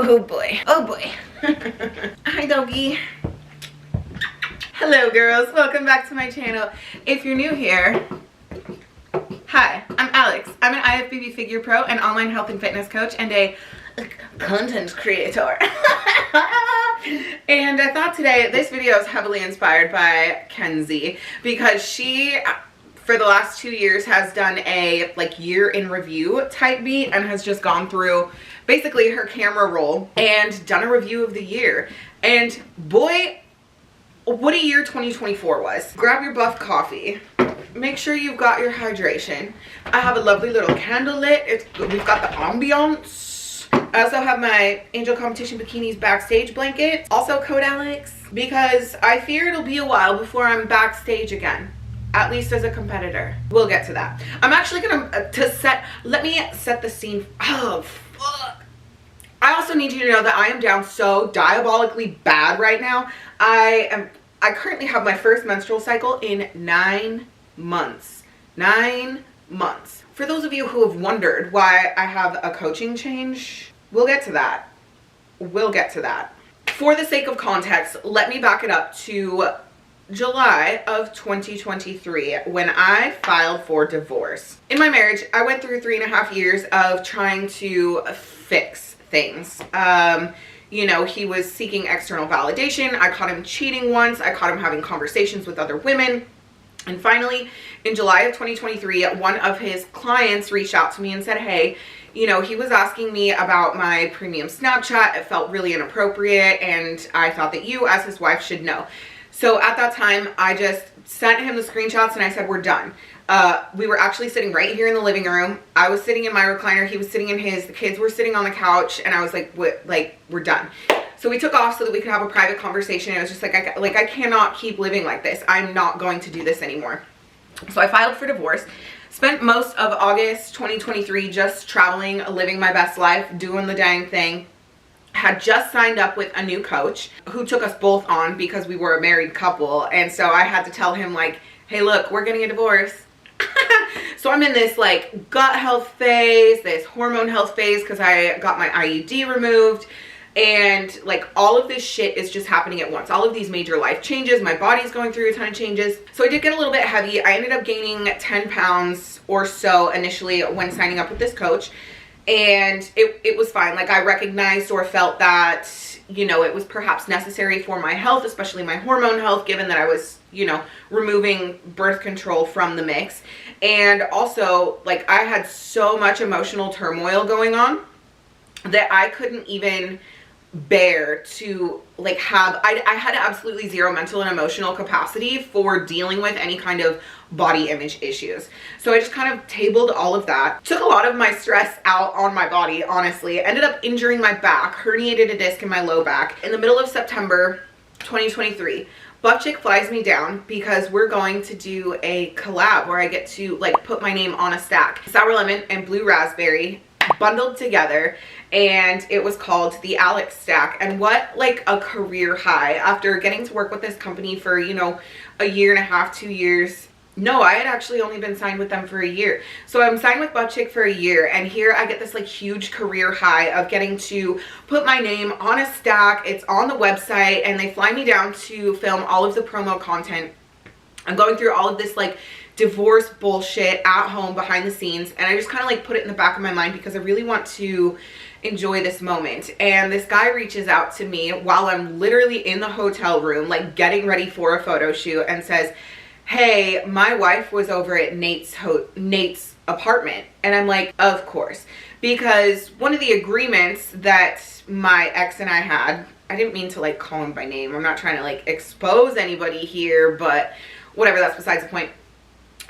Oh boy. Oh boy. Hi doggy. Hello girls, welcome back to my channel. If you're new here, hi, I'm Alex. I'm an IFBB figure pro, an online health and fitness coach, and a content creator. And I thought today this video is heavily inspired by Kenzie because she for the last 2 years has done a year in review type beat and has just gone through basically her camera roll and done a review of the year. And boy, what a year 2024 was. Grab your buff coffee. Make sure you've got your hydration. I have a lovely little candle lit. We've got the ambiance. I also have my Angel Competition Bikinis backstage blanket. Also code Alex because I fear it'll be a while before I'm backstage again. At least as a competitor. We'll get to that. I'm actually gonna let me set the scene. Oh fuck. I also need you to know that I am down so diabolically bad right now. I currently have my first menstrual cycle in 9 months. 9 months. For those of you who have wondered why I have a coaching change, we'll get to that. We'll get to that. For the sake of context, let me back it up to July of 2023 when I filed for divorce. In my marriage, I went through 3.5 years of trying to fix things. You know, he was seeking external validation. I caught him cheating once. I caught him having conversations with other women. And finally, in July of 2023, one of his clients reached out to me and said, hey, you know, he was asking me about my premium Snapchat. It felt really inappropriate, and I thought that you, as his wife, should know. So at that time, I just sent him the screenshots and I said, we're done. We were actually sitting right here in the living room. I was sitting in my recliner. He was sitting in his. The kids were sitting on the couch, and I was like, we're done. So we took off so that we could have a private conversation. It was just I cannot keep living like this. I'm not going to do this anymore. So I filed for divorce. Spent most of August 2023 just traveling, living my best life, doing the dang thing. Had just signed up with a new coach who took us both on because we were a married couple. And so I had to tell him hey, look, we're getting a divorce. So I'm in this gut health phase, this hormone health phase because I got my IUD removed. And all of this shit is just happening at once. All of these major life changes. My body's going through a ton of changes. So I did get a little bit heavy. I ended up gaining 10 pounds or so initially when signing up with this coach. And it was fine. I recognized or felt that, you know, it was perhaps necessary for my health, especially my hormone health, given that I was, you know, removing birth control from the mix. And also, I had so much emotional turmoil going on that I couldn't even bear to I had absolutely zero mental and emotional capacity for dealing with any kind of body image issues. So I just kind of tabled all of that. Took a lot of my stress out on my body, honestly. Ended up injuring my back, herniated a disc in my low back. In the middle of September 2023, Buff Chick flies me down because we're going to do a collab where I get to put my name on a stack. Sour lemon and blue raspberry bundled together, and it was called the Alex stack. And what a career high after getting to work with this company for, you know, 1.5 years, 2 years. No, I had actually only been signed with them for a year. So I'm signed with Buff Chick for a year, and here I get this huge career high of getting to put my name on a stack. It's on the website, and they fly me down to film all of the promo content. I'm going through all of this divorce bullshit at home behind the scenes, and I just kind of put it in the back of my mind because I really want to enjoy this moment. And this guy reaches out to me while I'm literally in the hotel room getting ready for a photo shoot and says, hey, my wife was over at Nate's apartment. And I'm like, of course, because one of the agreements that my ex and I had, I didn't mean to call him by name, I'm not trying to expose anybody here, but whatever, that's besides the point.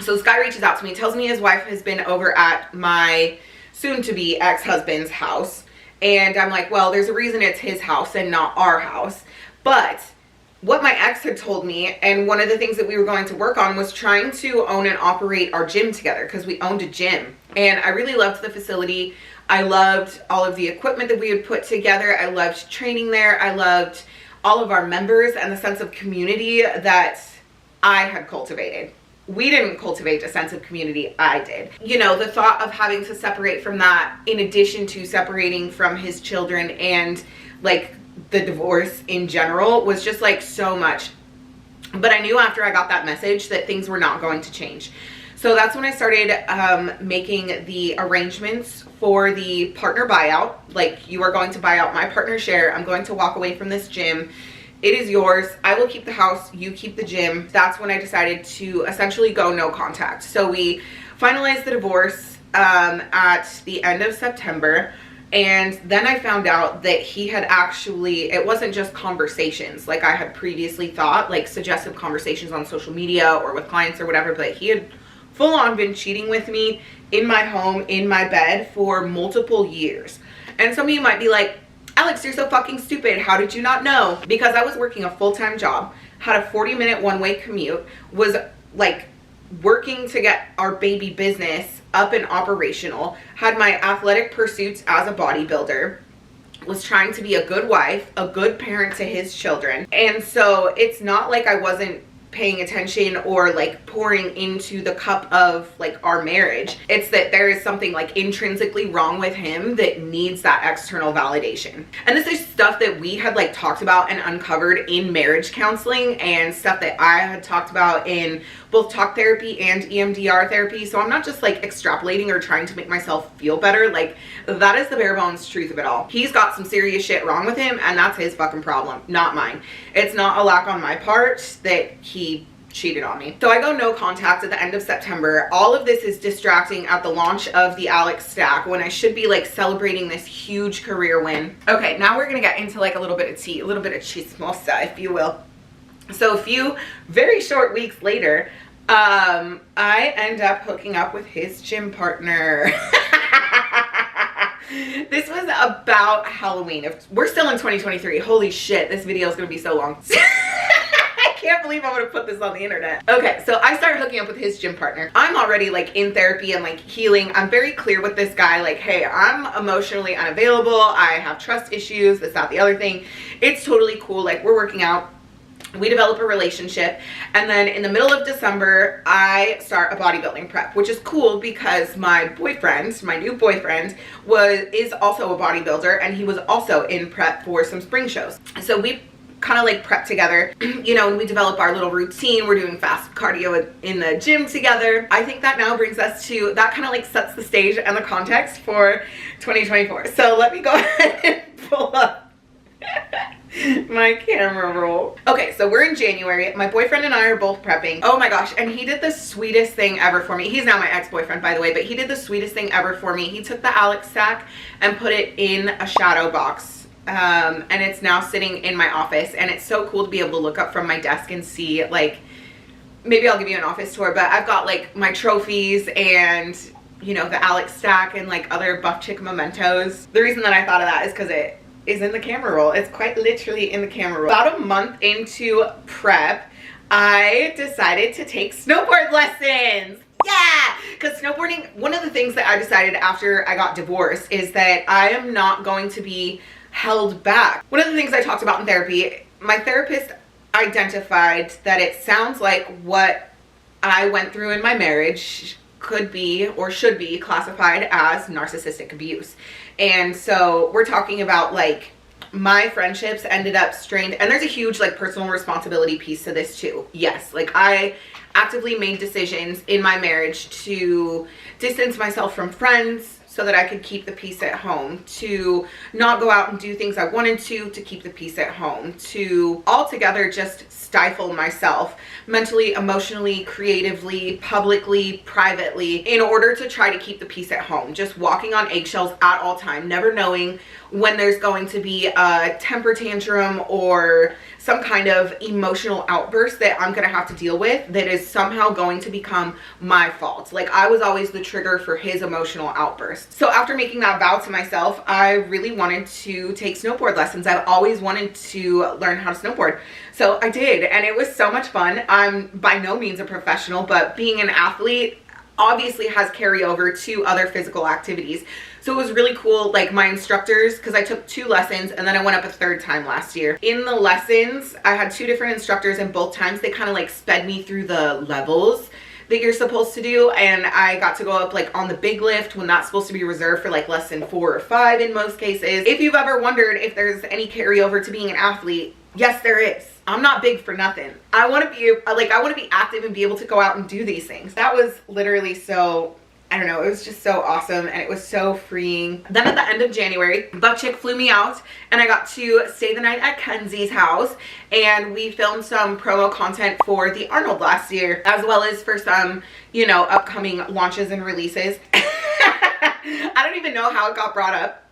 So this guy reaches out to me, tells me his wife has been over at my soon-to-be ex-husband's house. And I'm like, well, there's a reason it's his house and not our house. But what my ex had told me, and one of the things that we were going to work on, was trying to own and operate our gym together because we owned a gym. And I really loved the facility. I loved all of the equipment that we had put together. I loved training there. I loved all of our members and the sense of community that I had cultivated. we didn't cultivate a sense of community. I did. You know, the thought of having to separate from that, in addition to separating from his children and like the divorce in general, was just like so much. But I knew after I got that message that things were not going to change. So that's when I started making the arrangements for the partner buyout. Like, you are going to buy out my partner share. I'm going to walk away from this gym. It is yours. I will keep the house. You keep the gym. That's when I decided to essentially go no contact. So we finalized the divorce at the end of September. And then I found out that he had actually, it wasn't just conversations like I had previously thought, like suggestive conversations on social media or with clients or whatever, but he had full on been cheating with me in my home, in my bed for multiple years. And some of you might be like, Alex, you're so fucking stupid. How did you not know? Because I was working a full-time job, had a 40-minute one-way commute, was like working to get our baby business up and operational, had my athletic pursuits as a bodybuilder, was trying to be a good wife, a good parent to his children. And so it's not like I wasn't paying attention or like pouring into the cup of like our marriage. It's that there is something like intrinsically wrong with him that needs that external validation. And this is stuff that we had like talked about and uncovered in marriage counseling, and stuff that I had talked about in both talk therapy and EMDR therapy. So I'm not just like extrapolating or trying to make myself feel better. Like, that is the bare bones truth of it all. He's got some serious shit wrong with him, and that's his fucking problem, not mine. It's not a lack on my part that he cheated on me. So I go no contact at the end of September. All of this is distracting at the launch of the Alex stack when I should be like celebrating this huge career win. Okay, now we're gonna get into like a little bit of tea, a little bit of chismosa, if you will. So a few very short weeks later, I end up hooking up with his gym partner. This was about Halloween. We're still in 2023. Holy shit, this video is gonna be so long. I can't believe I'm gonna put this on the internet. Okay, so I started hooking up with his gym partner. I'm already like in therapy and like healing. I'm very clear with this guy, like, hey, I'm emotionally unavailable. I have trust issues, this, that, the other thing. It's totally cool. Like, we're working out. We develop a relationship, and then in the middle of December, I start a bodybuilding prep, which is cool because my boyfriend, my new boyfriend, is also a bodybuilder, and he was also in prep for some spring shows. So we kind of like prep together, you know, and we develop our little routine. We're doing fast cardio in the gym together. I think that now brings us to, that kind of like sets the stage and the context for 2024. So let me go ahead and pull up my camera roll. Okay, so we're in January. My boyfriend and I are both prepping. Oh my gosh, and he did the sweetest thing ever for me. He's now my ex-boyfriend, by the way, but he did the sweetest thing ever for me. He took the Alex stack and put it in a shadow box. And it's now sitting in my office, and it's so cool to be able to look up from my desk and see, like, maybe I'll give you an office tour, but I've got like my trophies and, you know, the Alex stack and like other buff chick mementos. The reason that I thought of that is because it is in the camera roll. It's quite literally in the camera roll. About a month into prep, I decided to take snowboard lessons. Yeah, because snowboarding, one of the things that I decided after I got divorced is that I am not going to be held back. One of the things I talked about in therapy, my therapist identified that it sounds like what I went through in my marriage could be or should be classified as narcissistic abuse. And so we're talking about like my friendships ended up strained, and there's a huge like personal responsibility piece to this too. Yes, like I actively made decisions in my marriage to distance myself from friends so that I could keep the peace at home, to not go out and do things I wanted to keep the peace at home, to altogether just stifle myself mentally, emotionally, creatively, publicly, privately, in order to try to keep the peace at home. Just walking on eggshells at all time, never knowing when there's going to be a temper tantrum or some kind of emotional outburst that I'm gonna have to deal with that is somehow going to become my fault. Like, I was always the trigger for his emotional outburst. So after making that vow to myself, I really wanted to take snowboard lessons. I've always wanted to learn how to snowboard. So I did, and it was so much fun. I'm by no means a professional, but being an athlete obviously has carryover to other physical activities. So it was really cool. Like, my instructors, because I took 2 lessons and then I went up a 3rd time last year. In the lessons, I had 2 different instructors, and both times they kind of like sped me through the levels that you're supposed to do, and I got to go up like on the big lift when that's supposed to be reserved for like less than 4 or 5 in most cases. If you've ever wondered if there's any carryover to being an athlete, yes, there is. I'm not big for nothing. I want to be like, I want to be active and be able to go out and do these things. That was literally so, I don't know, it was just so awesome, and it was so freeing. Then at the end of January, Buck Chick flew me out, and I got to stay the night at Kenzie's house, and we filmed some promo content for the Arnold last year, as well as for some, you know, upcoming launches and releases. I don't even know how it got brought up,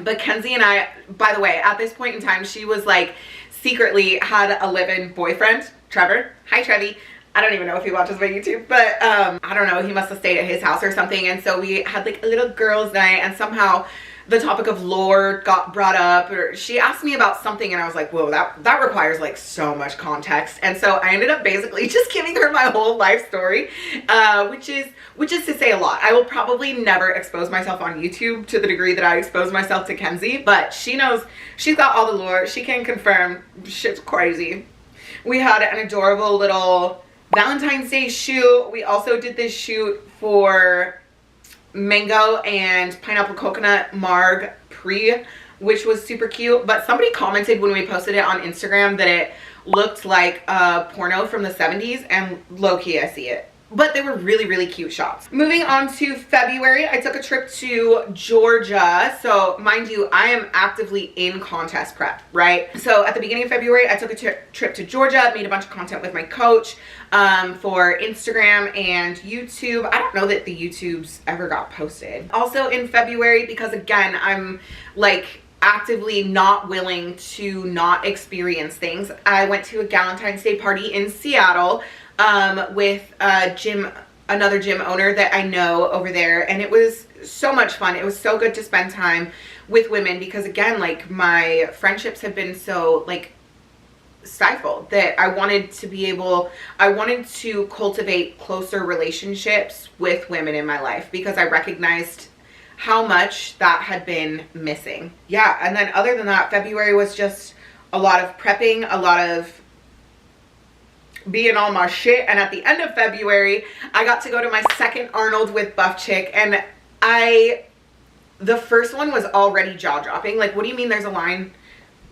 but Kenzie and I, by the way, at this point in time, she was like secretly had a live-in boyfriend, Trevor. Hi, Trevi. I don't even know if he watches my YouTube, but I don't know, he must have stayed at his house or something, and so we had like a little girls' night, and somehow the topic of lore got brought up, or she asked me about something, and I was like, whoa, that requires like so much context. And so I ended up basically just giving her my whole life story, which is to say a lot. I will probably never expose myself on YouTube to the degree that I expose myself to Kenzie, but she knows, she's got all the lore, she can confirm shit's crazy. We had an adorable little Valentine's Day shoot. We also did this shoot for mango and pineapple coconut marg pre, which was super cute. But somebody commented when we posted it on Instagram that it looked like a porno from the 70s, and low-key I see it. But they were really, really cute shots. Moving on to February, I took a trip to Georgia. So mind you, I am actively in contest prep, right? So at the beginning of February, I took a trip to Georgia, made a bunch of content with my coach for Instagram and YouTube. I don't know that the YouTubes ever got posted. Also in February, because again, I'm like actively not willing to not experience things, I went to a Valentine's Day party in Seattle with another gym owner that I know over there, and it was so much fun. It was so good to spend time with women, because again, like, my friendships have been so like stifled that I wanted to cultivate closer relationships with women in my life, because I recognized how much that had been missing. Yeah, and then other than that, February was just a lot of prepping, a lot of being on my shit. And at the end of February, I got to go to my second Arnold with Buff Chick, and the first one was already jaw-dropping. Like, what do you mean there's a line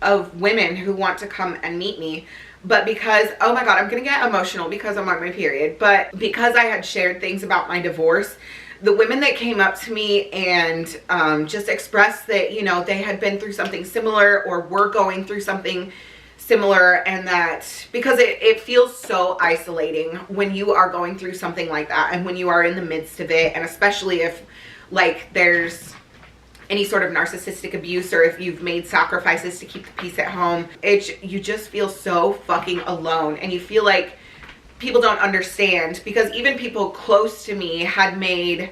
of women who want to come and meet me? But because, oh my god, I'm gonna get emotional because I'm on my period, but because I had shared things about my divorce, the women that came up to me and just expressed that, you know, they had been through something similar or were going through something similar, and that because it feels so isolating when you are going through something like that, and when you are in the midst of it, and especially if like there's any sort of narcissistic abuse, or if you've made sacrifices to keep the peace at home, you just feel so fucking alone, and you feel like people don't understand, because even people close to me had made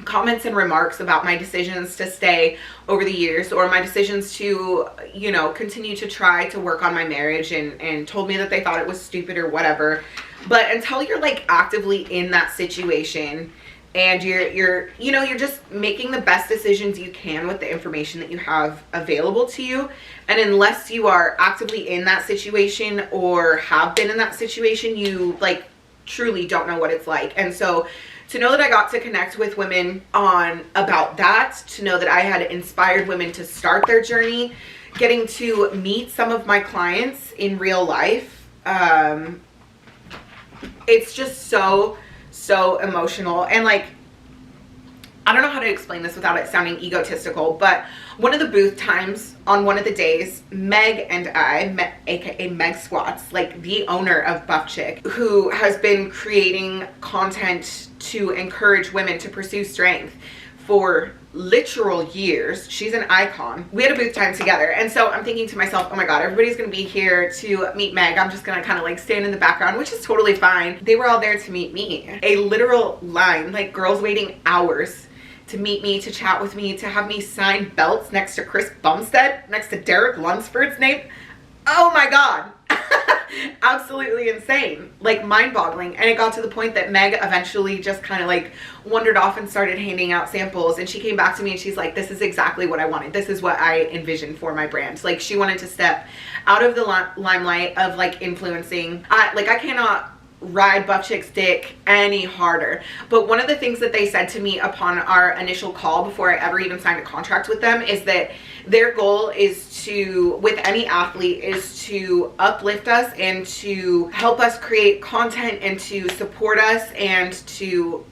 comments and remarks about my decisions to stay over the years, or my decisions to, you know, continue to try to work on my marriage, and told me that they thought it was stupid or whatever. But until you're like actively in that situation, and you're just making the best decisions you can with the information that you have available to you, and unless you are actively in that situation or have been in that situation, you like truly don't know what it's like. And so to know that I got to connect with women about that, to know that I had inspired women to start their journey, getting to meet some of my clients in real life, it's just so emotional. And like, I don't know how to explain this without it sounding egotistical, but one of the booth times on one of the days, Meg and I, aka Meg Squats, like the owner of Buff Chick, who has been creating content to encourage women to pursue strength for literal years. She's an icon. We had a booth time together, and so I'm thinking to myself, oh my god, everybody's gonna be here to meet Meg. I'm just gonna kind of like stand in the background, which is totally fine. They were all there to meet me. A literal line, like girls waiting hours to meet me, to chat with me, to have me sign belts next to Chris Bumstead, next to Derek Lunsford's name. Oh my god. Absolutely insane, like mind-boggling. And it got to the point that Meg eventually just kind of like wandered off and started handing out samples, and she came back to me and she's like, this is exactly what I wanted. This is what I envisioned for my brand. Like, she wanted to step out of the limelight of like influencing. I cannot ride butt chick's dick any harder. But one of the things that they said to me upon our initial call before I ever even signed a contract with them is that their goal is to, with any athlete, is to uplift us and to help us create content and to support us and to,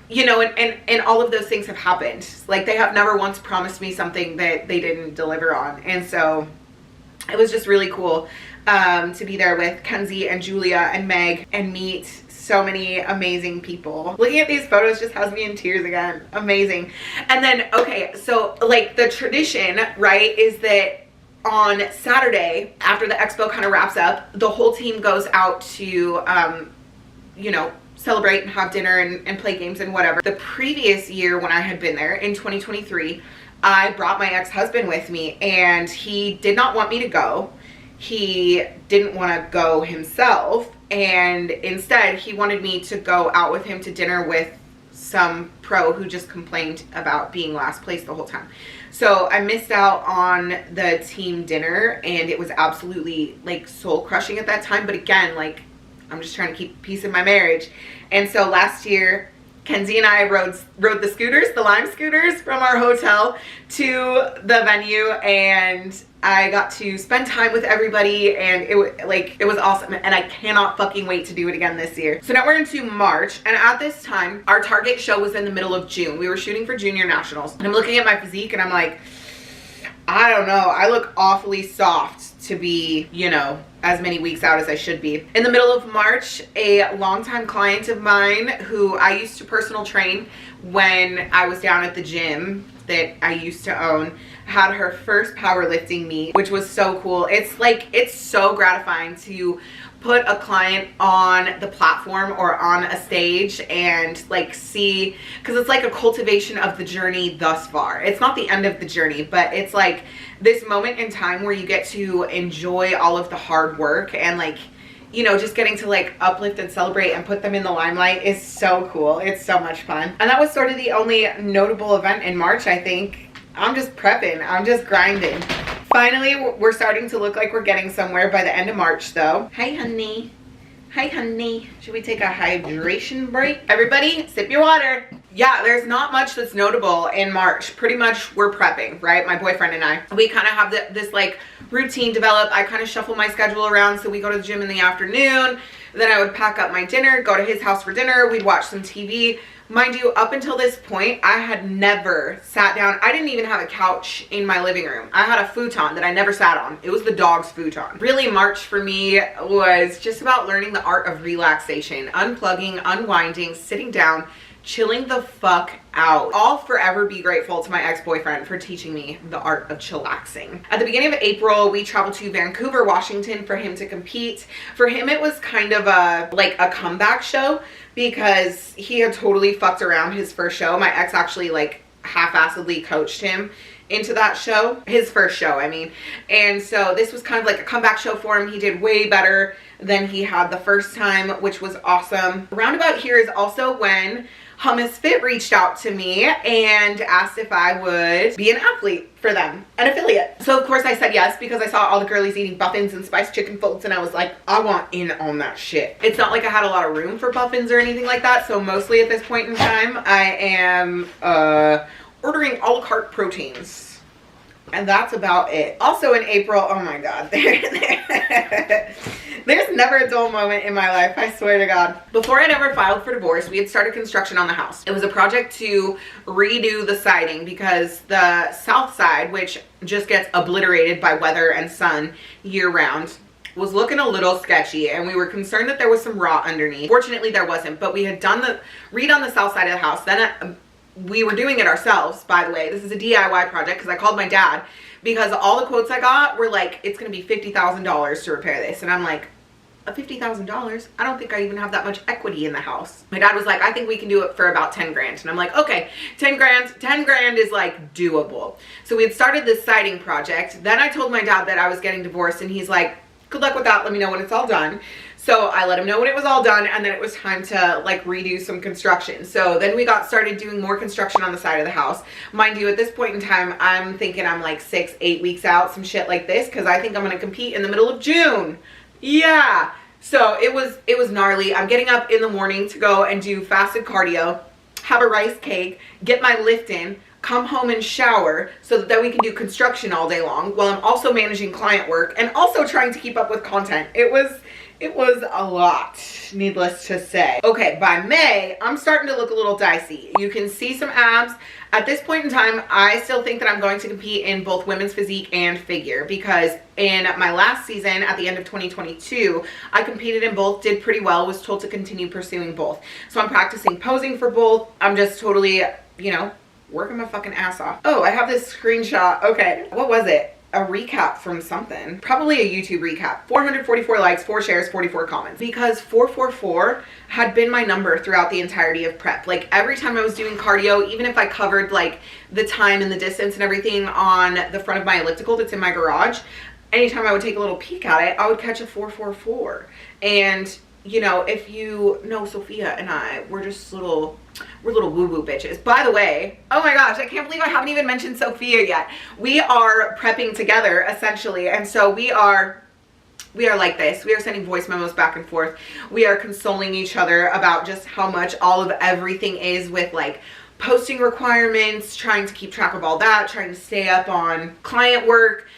you know, and all of those things have happened. Like, they have never once promised me something that they didn't deliver on. And so it was just really cool to be there with Kenzie and Julia and Meg and meet so many amazing people. Looking at these photos just has me in tears again. Amazing. And then, okay, so like the tradition, right, is that on Saturday, after the expo kind of wraps up, the whole team goes out to, you know, celebrate and have dinner and play games and whatever. The previous year when I had been there in 2023, I brought my ex-husband with me, and he did not want me to go. He didn't want to go himself, and instead he wanted me to go out with him to dinner with some pro who just complained about being last place the whole time. So I missed out on the team dinner, and it was absolutely like soul crushing at that time. But again, like, I'm just trying to keep peace in my marriage. And so last year, Kenzie and I rode the scooters, the Lime scooters, from our hotel to the venue, and I got to spend time with everybody, and it was awesome, and I cannot fucking wait to do it again this year. So now we're into March, and at this time, our target show was in the middle of June. We were shooting for Junior Nationals, and I'm looking at my physique, and I'm like, I don't know, I look awfully soft to be, you know, as many weeks out as I should be. In the middle of March, a longtime client of mine who I used to personal train when I was down at the gym that I used to own had her first powerlifting meet, which was so cool. It's like, it's so gratifying to put a client on the platform or on a stage and like see, because it's like a cultivation of the journey thus far. It's not the end of the journey, but it's like this moment in time where you get to enjoy all of the hard work and, like, you know, just getting to like uplift and celebrate and put them in the limelight is so cool. It's so much fun. And that was sort of the only notable event in March, I think. I'm just prepping, I'm just grinding. Finally, we're starting to look like we're getting somewhere by the end of March though. Hi, honey. Hi, honey. Should we take a hydration break? Everybody, sip your water. Yeah, there's not much that's notable in March. Pretty much we're prepping, right? My boyfriend and I. We kind of have this like routine develop. I kind of shuffle my schedule around, so we go to the gym in the afternoon. Then I would pack up my dinner, go to his house for dinner. We'd watch some TV. Mind you, up until this point, I had never sat down. I didn't even have a couch in my living room. I had a futon that I never sat on. It was the dog's futon. Really, March for me was just about learning the art of relaxation, unplugging, unwinding, sitting down, chilling the fuck out. I'll forever be grateful to my ex-boyfriend for teaching me the art of chillaxing. At the beginning of April, we traveled to Vancouver, Washington for him to compete. For him, it was kind of like a comeback show because he had totally fucked around his first show. My ex actually like half-assedly coached him into that show, his first show, I mean. And so this was kind of like a comeback show for him. He did way better than he had the first time, which was awesome. Roundabout here is also when HUMMUS Fit reached out to me and asked if I would be an athlete for them, an affiliate. So of course I said yes, because I saw all the girlies eating muffins and spiced chicken floats, and I was like, I want in on that shit. It's not like I had a lot of room for muffins or anything like that, so mostly at this point in time I am ordering a la carte proteins. And that's about it. Also in April, oh my god, there's never a dull moment in my life, I swear to God. Before I'd ever filed for divorce, we had started construction on the house. It was a project to redo the siding because the south side, which just gets obliterated by weather and sun year round, was looking a little sketchy, and we were concerned that there was some rot underneath. Fortunately, there wasn't, but we had done the redone the south side of the house. Then we were doing it ourselves, by the way. This is a DIY project because I called my dad because all the quotes I got were like, it's going to be $50,000 to repair this. And I'm like, $50,000? I don't think I even have that much equity in the house. My dad was like, I think we can do it for about 10 grand. And I'm like, okay, 10 grand is like doable. So we had started this siding project. Then I told my dad that I was getting divorced, and he's like, good luck with that. Let me know when it's all done. So I let him know when it was all done, and then it was time to like redo some construction. So then we got started doing more construction on the side of the house. Mind you, at this point in time, I'm thinking I'm like 6-8 weeks out, some shit like this, because I think I'm going to compete in the middle of June. Yeah, So it was gnarly. I'm getting up in the morning to go and do fasted cardio, have a rice cake, get my lift in, come home and shower so that we can do construction all day long while I'm also managing client work and also trying to keep up with content. It was a lot, needless to say. Okay, by May, I'm starting to look a little dicey. You can see some abs. At this point in time, I still think that I'm going to compete in both women's physique and figure, because in my last season at the end of 2022, I competed in both, did pretty well, was told to continue pursuing both. So I'm practicing posing for both. I'm just totally, you know, working my fucking ass off. Oh, I have this screenshot. Okay, what was it? A recap from something, probably a YouTube recap. 444 likes, 4 shares, 44 comments, because 444 had been my number throughout the entirety of prep. Like every time I was doing cardio, even if I covered like the time and the distance and everything on the front of my elliptical that's in my garage, anytime I would take a little peek at it, I would catch a 444. And you know, if you know Sophia and I, we're little woo-woo bitches. By the way, oh my gosh, I can't believe I haven't even mentioned Sophia yet. We are prepping together essentially, and so we are like this. We are sending voice memos back and forth. We are consoling each other about just how much all of everything is with like posting requirements, trying to keep track of all that, trying to stay up on client work,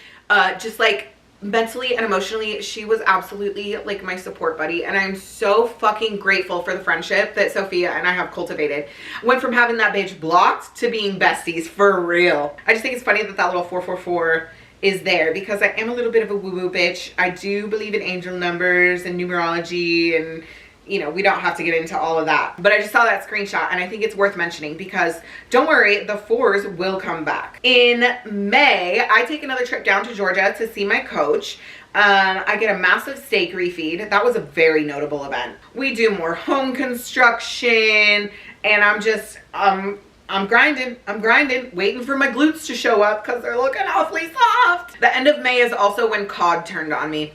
just like mentally and emotionally. She was absolutely like my support buddy, and I'm so fucking grateful for the friendship that Sophia and I have cultivated. Went from having that bitch blocked to being besties for real. I just think it's funny that that little 444 is there, because I am a little bit of a woo-woo bitch. I do believe in angel numbers and numerology, and you know, we don't have to get into all of that. But I just saw that screenshot and I think it's worth mentioning, because don't worry, the 4s will come back. In May, I take another trip down to Georgia to see my coach. I get a massive steak refeed. That was a very notable event. We do more home construction, and I'm grinding, waiting for my glutes to show up because they're looking awfully soft. The end of May is also when COD turned on me.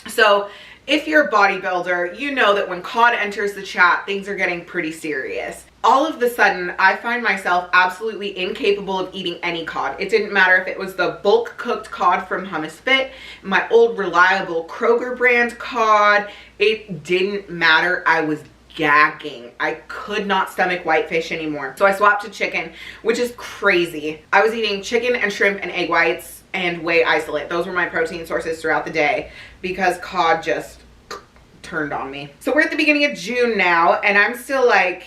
So if you're a bodybuilder, you know that when COD enters the chat, things are getting pretty serious. All of a sudden, I find myself absolutely incapable of eating any COD. It didn't matter if it was the bulk cooked COD from HUMMUS Fit, my old reliable Kroger brand COD. It didn't matter. I was gagging. I could not stomach whitefish anymore. So I swapped to chicken, which is crazy. I was eating chicken and shrimp and egg whites and whey isolate. Those were my protein sources throughout the day, because COD just turned on me. So we're at the beginning of June now, and I'm still like,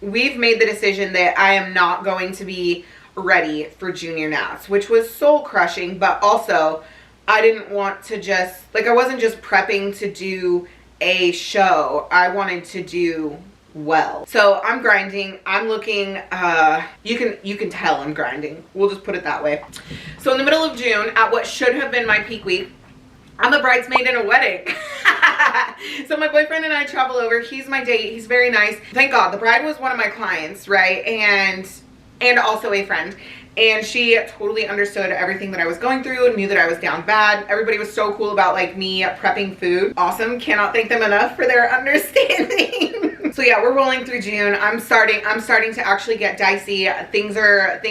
we've made the decision that I am not going to be ready for junior nats, which was soul crushing, but also I didn't want to just, like, I wasn't just prepping to do a show. I wanted to do well. So I'm grinding. I'm looking, you can tell I'm grinding. We'll just put it that way. So in the middle of June, at what should have been my peak week, I'm a bridesmaid in a wedding. So my boyfriend and I travel over. He's my date. He's very nice. Thank God. The bride was one of my clients, right? And also a friend. And she totally understood everything that I was going through and knew that I was down bad. Everybody was so cool about like me prepping food. Awesome. Cannot thank them enough for their understanding. So yeah, we're rolling through June. I'm starting to actually get dicey. Things are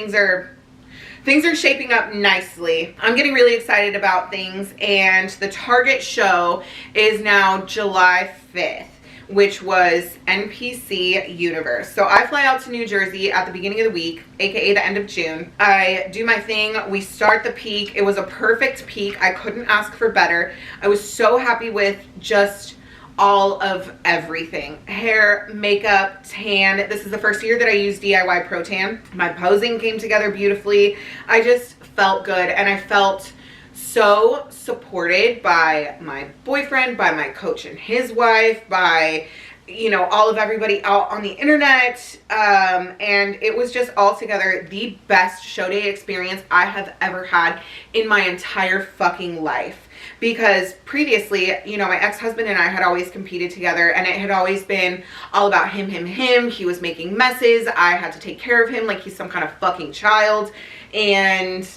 shaping up nicely. I'm getting really excited about things, and the target show is now July 5th, which was NPC Universe. So I fly out to New Jersey at the beginning of the week, aka the end of June. I do my thing. We start the peak. It was a perfect peak. I couldn't ask for better. I was so happy with just all of everything. Hair, makeup, tan. This is the first year that I used DIY Pro Tan. My posing came together beautifully. I just felt good, and I felt so supported by my boyfriend, by my coach and his wife, by, you know, all of everybody out on the internet. And it was just altogether the best show day experience I have ever had in my entire fucking life. Because previously, you know, my ex-husband and I had always competed together, and it had always been all about him. He was making messes. I had to take care of him like he's some kind of fucking child. And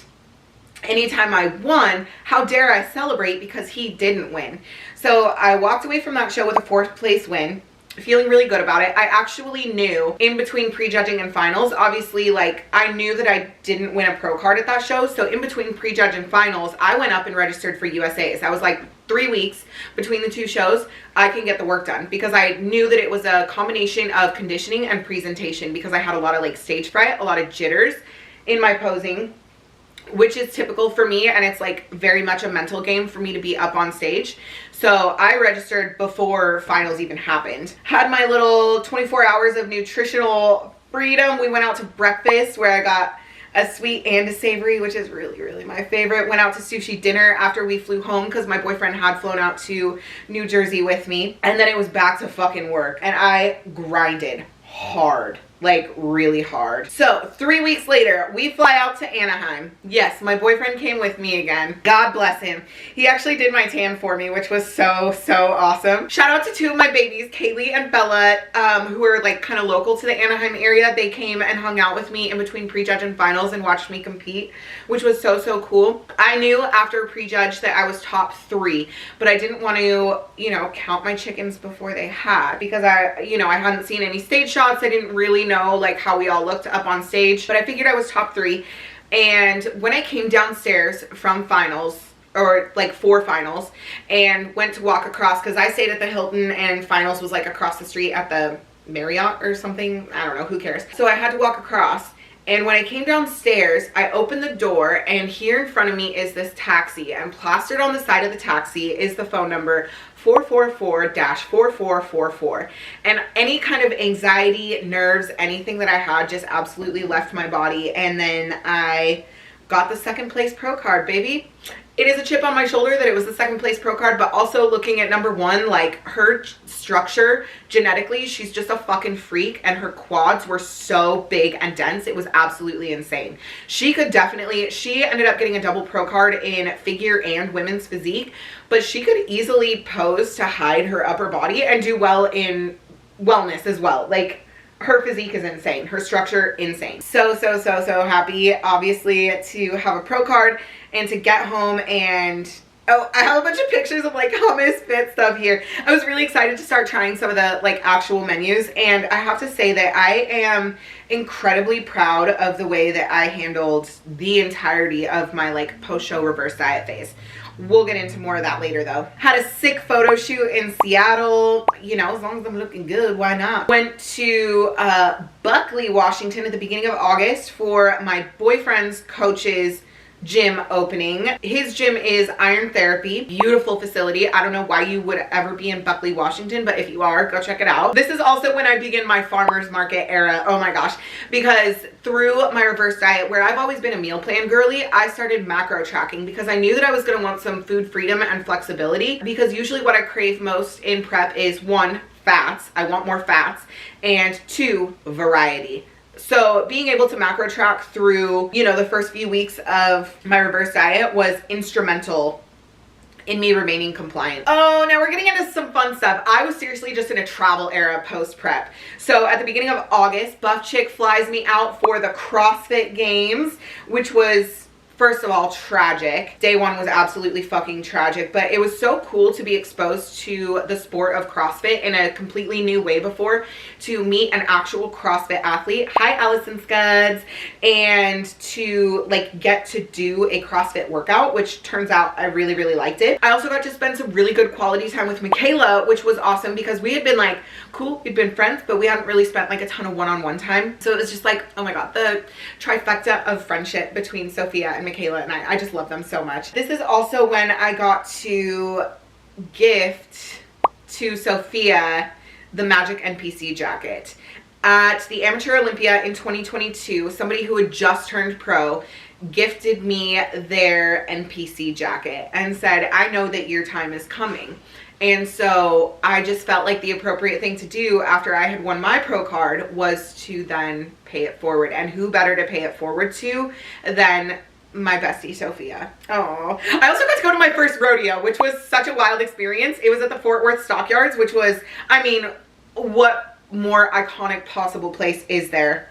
anytime I won, how dare I celebrate because he didn't win. So I walked away from that show with a 4th place win. feeling really good about it. I actually knew in between prejudging and finals, obviously, like, I knew that I didn't win a pro card at that show. So in between prejudge and finals, I went up and registered for USAs. I was like, 3 weeks between the two shows, I can get the work done, because I knew that it was a combination of conditioning and presentation, because I had a lot of like stage fright, a lot of jitters in my posing, which is typical for me, and it's like very much a mental game for me to be up on stage. So I registered before finals even happened. Had my little 24 hours of nutritional freedom. We went out to breakfast where I got a sweet and a savory, which is really, really my favorite. Went out to sushi dinner after we flew home, because my boyfriend had flown out to New Jersey with me. And then it was back to fucking work, and I grinded hard. Like really hard. So 3 weeks later, we fly out to Anaheim. Yes, my boyfriend came with me again. God bless him. He actually did my tan for me, which was so awesome. Shout out to 2 of my babies, Kaylee and Bella, who are like kind of local to the Anaheim area. They came and hung out with me in between prejudge and finals and watched me compete, which was so cool. I knew after prejudge that I was top 3, but I didn't want to, you know, count my chickens before they had, because I hadn't seen any stage shots. I didn't really know like how we all looked up on stage, but I figured I was top 3. And when I came downstairs from finals, or like for finals, and went to walk across, because I stayed at the Hilton and finals was like across the street at the Marriott or something, I don't know, who cares. So I had to walk across, and when I came downstairs, I opened the door, and here in front of me is this taxi, and plastered on the side of the taxi is the phone number 444-4444. And any kind of anxiety, nerves, anything that I had just absolutely left my body. And then I got the 2nd place pro card, baby. It is a chip on my shoulder that it was the 2nd place pro card, but also looking at number 1, like her structure genetically, she's just a fucking freak, and her quads were so big and dense. It was absolutely insane. She ended up getting a double pro card in figure and women's physique, but she could easily pose to hide her upper body and do well in wellness as well. Like, her physique is insane. Her structure, insane. So happy, obviously, to have a pro card and to get home. And oh, I have a bunch of pictures of like hummus fit stuff here. I was really excited to start trying some of the like actual menus, and I have to say that I am incredibly proud of the way that I handled the entirety of my like post-show reverse diet phase. We'll get into more of that later though. Had a sick photo shoot in Seattle. You know, as long as I'm looking good, why not? Went to Buckley, Washington at the beginning of August for my boyfriend's coach's gym opening. His gym is Iron Therapy. Beautiful facility. I don't know why you would ever be in Buckley, Washington, but if you are, go check it out. This is also when I begin my farmer's market era. Oh my gosh. Because through my reverse diet, where I've always been a meal plan girly, I started macro tracking because I knew that I was going to want some food freedom and flexibility, because usually what I crave most in prep is 1, fats. I want more fats, and 2, variety. So being able to macro track through, you know, the first few weeks of my reverse diet was instrumental in me remaining compliant. Oh, now we're getting into some fun stuff. I was seriously just in a travel era post prep. So at the beginning of August, Buff Chick flies me out for the CrossFit Games, which was, first of all, tragic. Day 1 was absolutely fucking tragic, but it was so cool to be exposed to the sport of CrossFit in a completely new way before, to meet an actual CrossFit athlete. Hi, Allison Scuds. And to like get to do a CrossFit workout, which turns out I really, really liked it. I also got to spend some really good quality time with Michaela, which was awesome because we had been like, cool, we'd been friends, but we hadn't really spent like a ton of one-on-one time. So it was just like, oh my God, the trifecta of friendship between Sophia and Michaela, and I just love them so much. This is also when I got to gift to Sophia the Magic NPC jacket. At the Amateur Olympia in 2022, somebody who had just turned pro gifted me their NPC jacket and said, I know that your time is coming. And so I just felt like the appropriate thing to do after I had won my pro card was to then pay it forward. And who better to pay it forward to than my bestie Sophia. Oh, I also got to go to my first rodeo, which was such a wild experience. It was at the Fort Worth Stockyards, which was, I mean, what more iconic possible place is there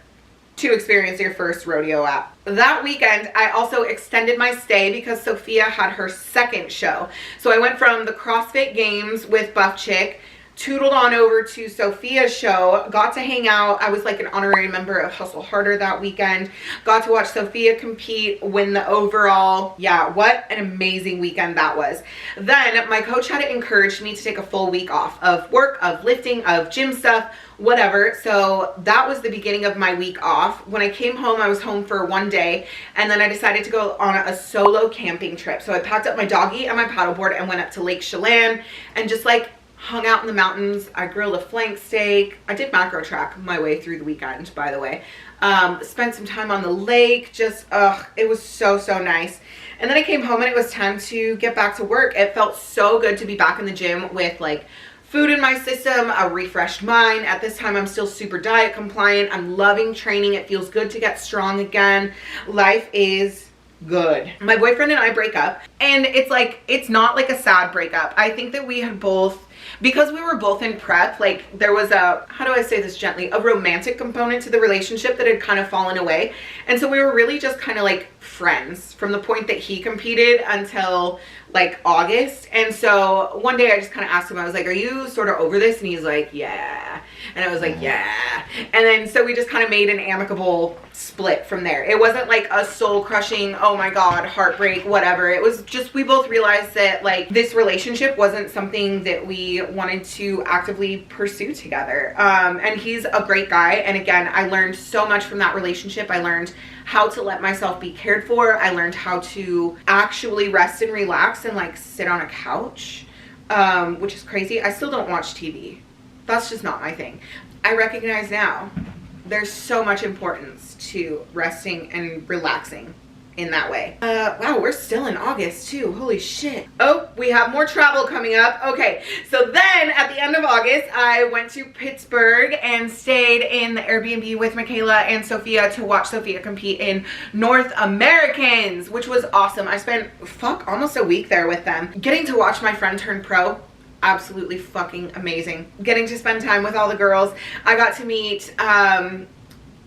to experience your first rodeo at? That weekend, I also extended my stay because Sophia had her second show. So I went from the CrossFit Games with Buff Chick tootled on over to Sophia's show, got to hang out. I was like an honorary member of Hustle Harder that weekend. Got to watch Sophia compete, win the overall. Yeah, what an amazing weekend that was. Then my coach had encouraged me to take a full week off of work, of lifting, of gym stuff, whatever. So that was the beginning of my week off. When I came home, I was home for one day, and then I decided to go on a solo camping trip. So I packed up my doggy and my paddleboard and went up to Lake Chelan and just like hung out in the mountains. I grilled a flank steak. I did macro track my way through the weekend, by the way. Spent some time on the lake. Just, it was so, so nice. And then I came home and it was time to get back to work. It felt so good to be back in the gym with like food in my system, a refreshed mind. At this time, I'm still super diet compliant. I'm loving training. It feels good to get strong again. Life is good. My boyfriend and I break up, and it's like, it's not like a sad breakup. I think that we had both, because we were both in prep, like there was a, how do I say this gently, a romantic component to the relationship that had kind of fallen away. And so we were really just kind of like friends from the point that he competed until like August. And so one day I just kind of asked him, I was like, are you sort of over this? And he's like, yeah. And I was like, yeah. And then so we just kind of made an amicable split from there. It wasn't like a soul crushing, oh my God, heartbreak, whatever. It was just, we both realized that like this relationship wasn't something that we wanted to actively pursue together. And he's a great guy. And again, I learned so much from that relationship. I learned how to let myself be cared for. I learned how to actually rest and relax and like sit on a couch, which is crazy. I still don't watch TV. That's just not my thing. I recognize now there's so much importance to resting and relaxing in that way. Wow, we're still in August too. Holy shit. Oh, we have more travel coming up. Okay, so then at the end of August, I went to Pittsburgh and stayed in the Airbnb with Michaela and Sophia to watch Sophia compete in North Americans, which was awesome. I spent, almost a week there with them. Getting to watch my friend turn pro, absolutely fucking amazing. Getting to spend time with all the girls. I got to meet,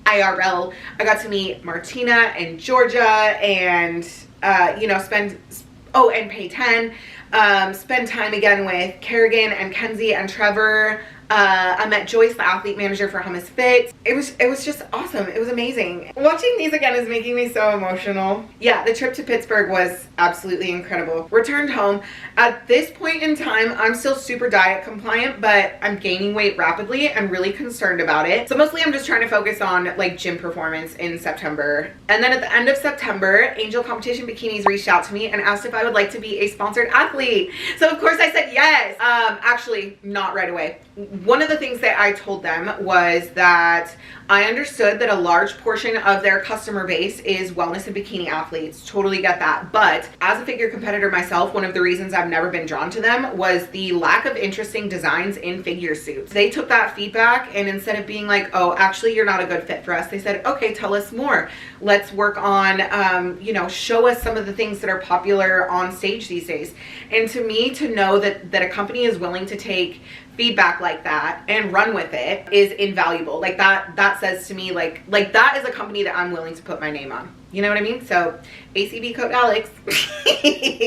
IRL. I got to meet Martina and Georgia and, you know, and Payten. Spend time again with Kerrigan and Kenzie and Trevor. I met Joyce, the athlete manager for HUMMUS Fit. It was just awesome. It was amazing. Watching these again is making me so emotional. Yeah, the trip to Pittsburgh was absolutely incredible. Returned home. At this point in time, I'm still super diet compliant, but I'm gaining weight rapidly and really concerned about it. So mostly I'm just trying to focus on like gym performance in September. And then at the end of September, Angel Competition Bikinis reached out to me and asked if I would like to be a sponsored athlete. So of course I said yes. Actually, not right away. One of the things that I told them was that I understood that a large portion of their customer base is wellness and bikini athletes. Totally get that. But as a figure competitor myself, one of the reasons I've never been drawn to them was the lack of interesting designs in figure suits. They took that feedback, and instead of being like, oh, actually you're not a good fit for us, they said, okay, tell us more. Let's work on, you know, show us some of the things that are popular on stage these days. And to me, to know that a company is willing to take feedback like that and run with it is invaluable. Like that says to me, like that is a company that I'm willing to put my name on. You know what I mean? So ACB code Alex.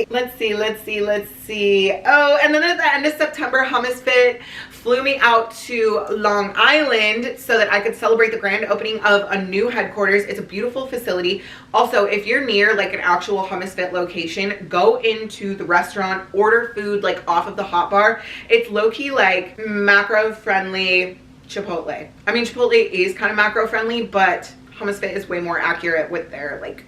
let's see. Oh, and then at the end of September, HUMMUS Fit flew me out to Long Island so that I could celebrate the grand opening of a new headquarters. It's a beautiful facility. Also, if you're near like an actual HUMMUS Fit location, go into the restaurant, order food like off of the hot bar. It's low-key like macro friendly Chipotle. I mean, Chipotle is kind of macro friendly, but HUMMUS Fit is way more accurate with their like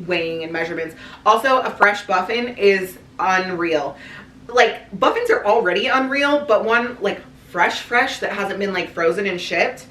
weighing and measurements. Also, a fresh buffin is unreal. Like, buffins are already unreal, but one like fresh that hasn't been like frozen and shipped,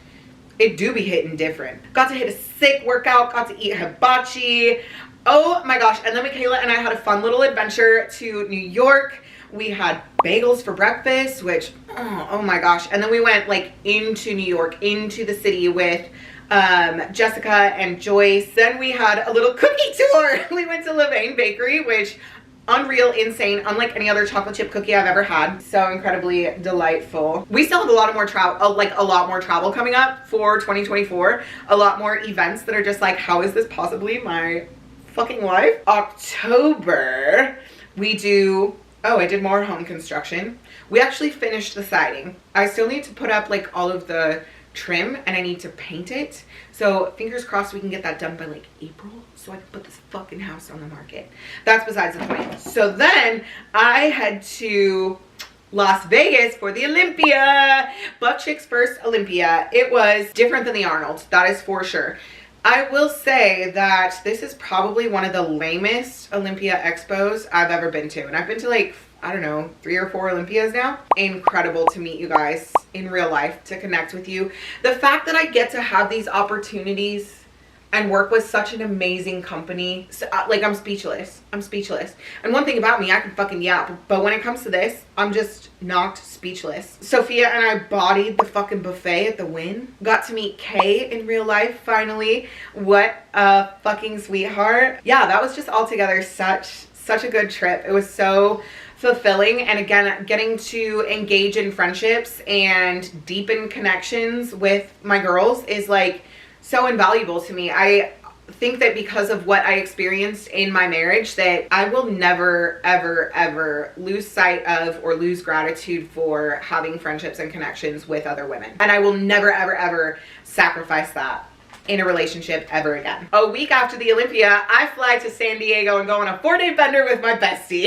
it do be hitting different. Got to hit a sick workout, got to eat hibachi. Oh my gosh. And then Michaela and I had a fun little adventure to New York. We had bagels for breakfast, which, oh my gosh. And then we went like into New York, into the city with Jessica and Joyce. Then we had a little cookie tour. We went to Levain Bakery, which unreal, insane, unlike any other chocolate chip cookie I've ever had. So incredibly delightful. We still have a lot more travel coming up for 2024. A lot more events that are just like, how is this possibly my fucking life? October, we do Oh, I did more home construction. We actually finished the siding. I still need to put up like all of the trim and I need to paint it. So fingers crossed we can get that done by like April so I can put this fucking house on the market. That's besides the point. So then I head to Las Vegas for the Olympia. Buck Chick's first Olympia. It was different than the Arnold, that is for sure. I will say that this is probably one of the lamest Olympia expos I've ever been to. And I've been to like, I don't know, 3 or 4 Olympias now. Incredible to meet you guys in real life, to connect with you. The fact that I get to have these opportunities and work with such an amazing company, so, like, I'm speechless. I'm speechless. And one thing about me, I can fucking yap, but when it comes to this, I'm just not speechless. Sophia and I bodied the fucking buffet at the Wynn. Got to meet Kay in real life, finally. What a fucking sweetheart. Yeah, that was just altogether such a good trip. It was so fulfilling, and again, getting to engage in friendships and deepen connections with my girls is like so invaluable to me. I think that because of what I experienced in my marriage, that I will never ever ever lose sight of or lose gratitude for having friendships and connections with other women, and I will never ever ever sacrifice that in a relationship ever again. A week after the Olympia, I fly to San Diego and go on a 4-day bender with my bestie.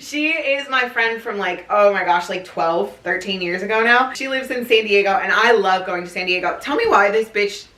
She is my friend from like, oh my gosh, like 12, 13 years ago now. She lives in San Diego and I love going to San Diego. Tell me why this bitch,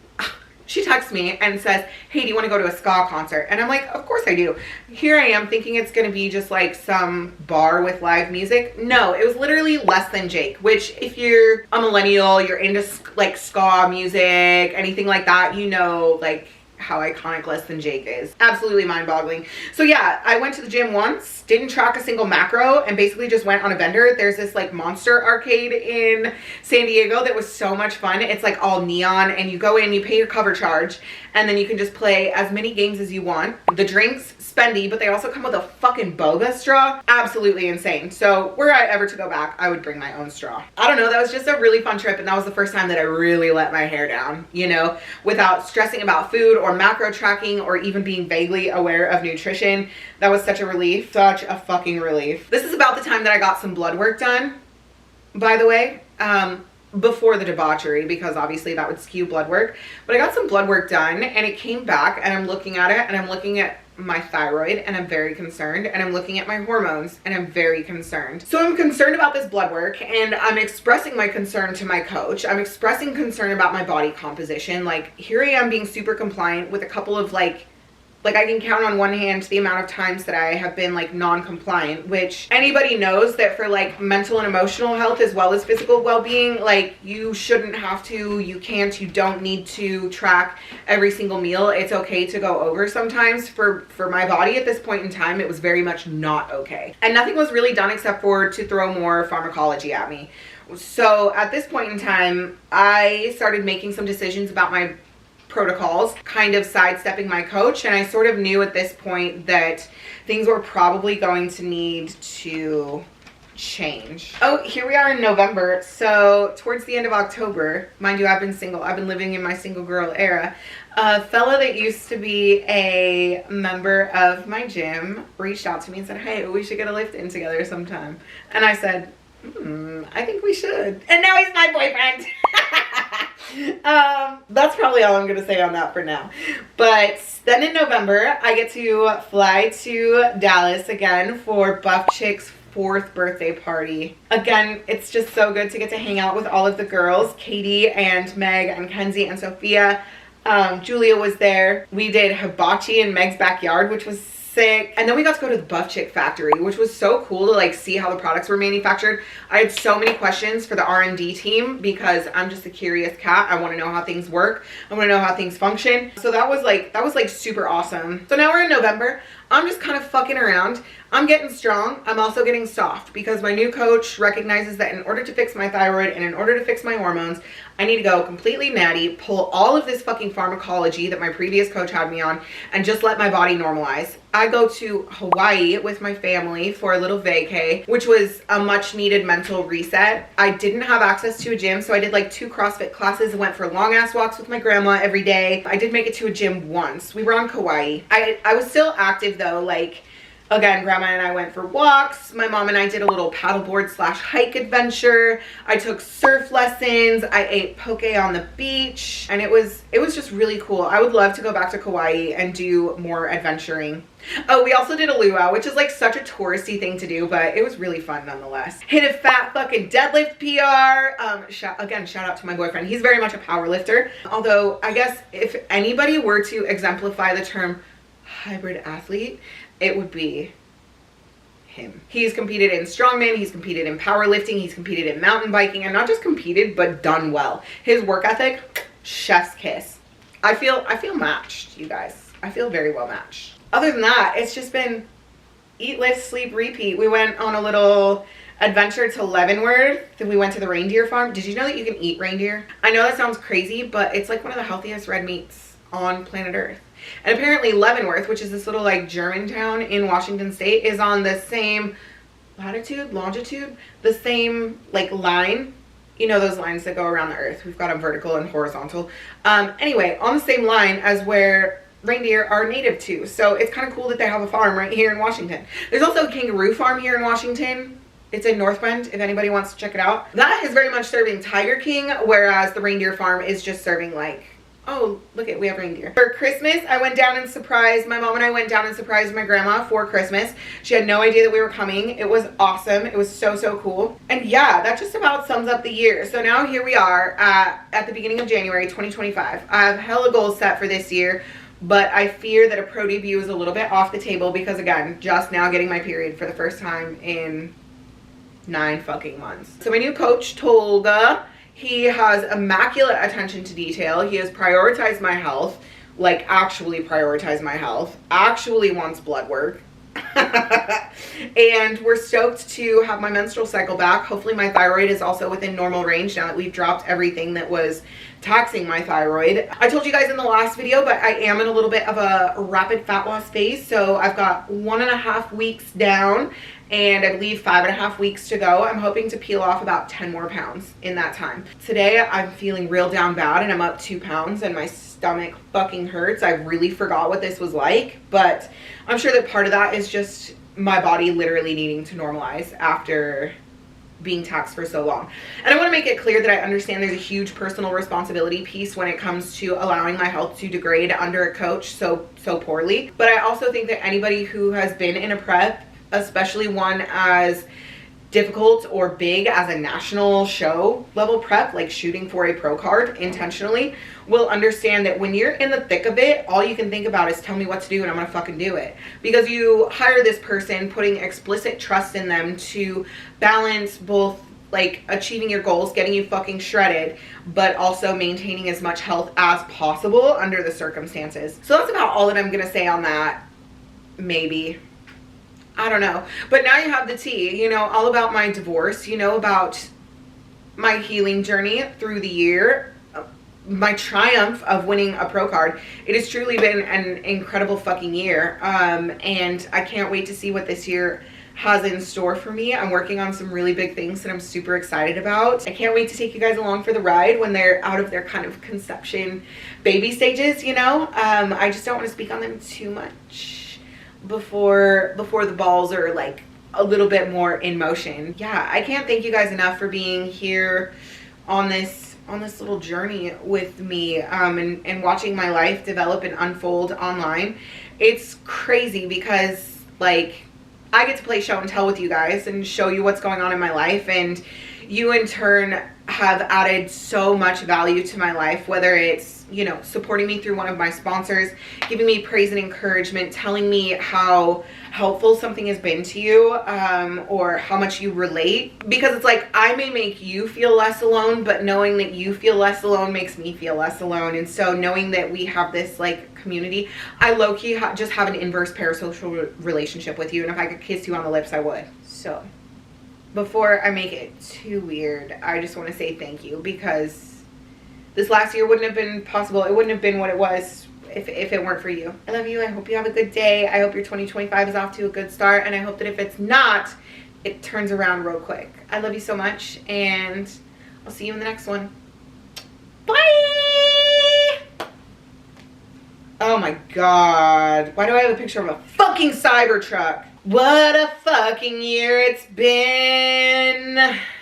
she texts me and says, hey, do you want to go to a ska concert? And I'm like, of course I do. Here I am thinking it's going to be just like some bar with live music. No, it was literally Less Than Jake, which if you're a millennial, you're into like ska music, anything like that, you know, like how iconic Less Than Jake is. Absolutely mind-boggling. So yeah, I went to the gym once, didn't track a single macro, and basically just went on a bender. There's this like monster arcade in San Diego that was so much fun. It's like all neon, and you go in, you pay your cover charge, and then you can just play as many games as you want. The drinks, spendy, but they also come with a fucking boba straw. Absolutely insane. So were I ever to go back, I would bring my own straw. I don't know, that was just a really fun trip, and that was the first time that I really let my hair down, you know, without stressing about food or macro tracking or even being vaguely aware of nutrition. That was such a relief. Such a fucking relief. This is about the time that I got some blood work done, by the way. Before the debauchery, because obviously that would skew blood work, but I got some blood work done and it came back, and I'm looking at it and I'm looking at my thyroid and I'm very concerned, and I'm looking at my hormones and I'm very concerned. So I'm concerned about this blood work, and I'm expressing my concern to my coach. I'm expressing concern about my body composition. Like, here I am being super compliant with a couple of like I can count on one hand the amount of times that I have been like non-compliant, which anybody knows that for like mental and emotional health as well as physical well-being, like you shouldn't have to, you can't, you don't need to track every single meal. It's okay to go over sometimes. For my body at this point in time, it was very much not okay. And nothing was really done except for to throw more pharmacology at me. So at this point in time, I started making some decisions about my protocols, kind of sidestepping my coach, and I sort of knew at this point that things were probably going to need to change. Oh, here we are in November. So towards the end of October, mind you, I've been single. I've been living in my single girl era. A fella that used to be a member of my gym reached out to me and said, hey, we should get a lift in together sometime. And I said, I think we should. And now he's my boyfriend. That's probably all I'm gonna say on that for now. But then in November, I get to fly to Dallas again for Buff Chick's 4th birthday party. Again, it's just so good to get to hang out with all of the girls, Katie and Meg and Kenzie and Sophia. Julia was there. We did hibachi in Meg's backyard, which was sick. And then we got to go to the Buff Chick factory, which was so cool to like see how the products were manufactured. I had so many questions for the R&D team because I'm just a curious cat. I want to know how things work. I want to know how things function. So that was like super awesome. So now we're in November. I'm just kind of fucking around. I'm getting strong. I'm also getting soft because my new coach recognizes that in order to fix my thyroid and in order to fix my hormones, I need to go completely natty, pull all of this fucking pharmacology that my previous coach had me on, and just let my body normalize. I go to Hawaii with my family for a little vacay, which was a much needed mental reset. I didn't have access to a gym, so I did like 2 CrossFit classes and went for long ass walks with my grandma every day. I did make it to a gym once. We were on Kauai. I was still active though, like Again, Grandma and I went for walks. My mom and I did a little paddleboard / hike adventure. I took surf lessons. I ate poke on the beach, and it was just really cool. I would love to go back to Kauai and do more adventuring. Oh, we also did a luau, which is like such a touristy thing to do, but it was really fun nonetheless. Hit a fat fucking deadlift PR. Shout out to my boyfriend. He's very much a power lifter. Although I guess if anybody were to exemplify the term hybrid athlete, it would be him. He's competed in strongman, he's competed in powerlifting, he's competed in mountain biking, and not just competed, but done well. His work ethic, chef's kiss. I feel matched, you guys. I feel very well matched. Other than that, it's just been eat, live, sleep, repeat. We went on a little adventure to Leavenworth. Then we went to the reindeer farm. Did you know that you can eat reindeer? I know that sounds crazy, but it's like one of the healthiest red meats on planet Earth. And apparently Leavenworth, which is this little like German town in Washington State, is on the same latitude, longitude, the same like line. You know those lines that go around the earth. We've got a vertical and horizontal. Anyway, on the same line as where reindeer are native to. So it's kind of cool that they have a farm right here in Washington. There's also a kangaroo farm here in Washington. It's in North Bend, if anybody wants to check it out. That is very much serving Tiger King, whereas the reindeer farm is just serving like, oh, look at, we have reindeer. For Christmas, I went down and surprised, my mom and I went down and surprised my grandma for Christmas. She had no idea that we were coming. It was awesome. It was so, so cool. And yeah, that just about sums up the year. So now here we are at the beginning of January 2025. I have hella goals set for this year, but I fear that a pro debut is a little bit off the table because again, just now getting my period for the first time in 9 fucking months. So my new coach, Tolga, he has immaculate attention to detail. He has prioritized my health, like actually prioritized my health, actually wants blood work. And we're stoked to have my menstrual cycle back. Hopefully my thyroid is also within normal range now that we've dropped everything that was taxing my thyroid. I told you guys in the last video, but I am in a little bit of a rapid fat loss phase. So I've got 1.5 weeks down and I believe 5.5 weeks to go. I'm hoping to peel off about 10 more pounds in that time. Today I'm feeling real down bad and I'm up 2 pounds and my stomach fucking hurts. I really forgot what this was like, but I'm sure that part of that is just my body literally needing to normalize after being taxed for so long. And I want to make it clear that I understand there's a huge personal responsibility piece when it comes to allowing my health to degrade under a coach so poorly. But I also think that anybody who has been in a prep, especially one as difficult or big as a national show level prep, like shooting for a pro card intentionally, will understand that when you're in the thick of it, all you can think about is tell me what to do and I'm gonna fucking do it. Because you hire this person, putting explicit trust in them to balance both like achieving your goals, getting you fucking shredded, but also maintaining as much health as possible under the circumstances. So that's about all that I'm gonna say on that, maybe. I don't know. But now you have the tea, you know, all about my divorce, you know, about my healing journey through the year, my triumph of winning a pro card. It has truly been an incredible fucking year. And I can't wait to see what this year has in store for me. I'm working on some really big things that I'm super excited about. I can't wait to take you guys along for the ride when they're out of their kind of conception baby stages, you know. I just don't want to speak on them too much before the balls are like a little bit more in motion. Yeah, I can't thank you guys enough for being here on this little journey with me, and watching my life develop and unfold online. It's crazy because like I get to play show and tell with you guys and show you what's going on in my life, and you in turn have added so much value to my life, whether it's, you know, supporting me through one of my sponsors, giving me praise and encouragement, telling me how helpful something has been to you, or how much you relate. Because it's like, I may make you feel less alone, but knowing that you feel less alone makes me feel less alone. And so knowing that we have this like community, I low-key just have an inverse parasocial relationship with you. And if I could kiss you on the lips, I would. So before I make it too weird, I just want to say thank you, because this last year wouldn't have been possible. It wouldn't have been what it was if it weren't for you. I love you. I hope you have a good day. I hope your 2025 is off to a good start. And I hope that if it's not, it turns around real quick. I love you so much. And I'll see you in the next one. Bye! Oh my God. Why do I have a picture of a fucking Cybertruck? What a fucking year it's been.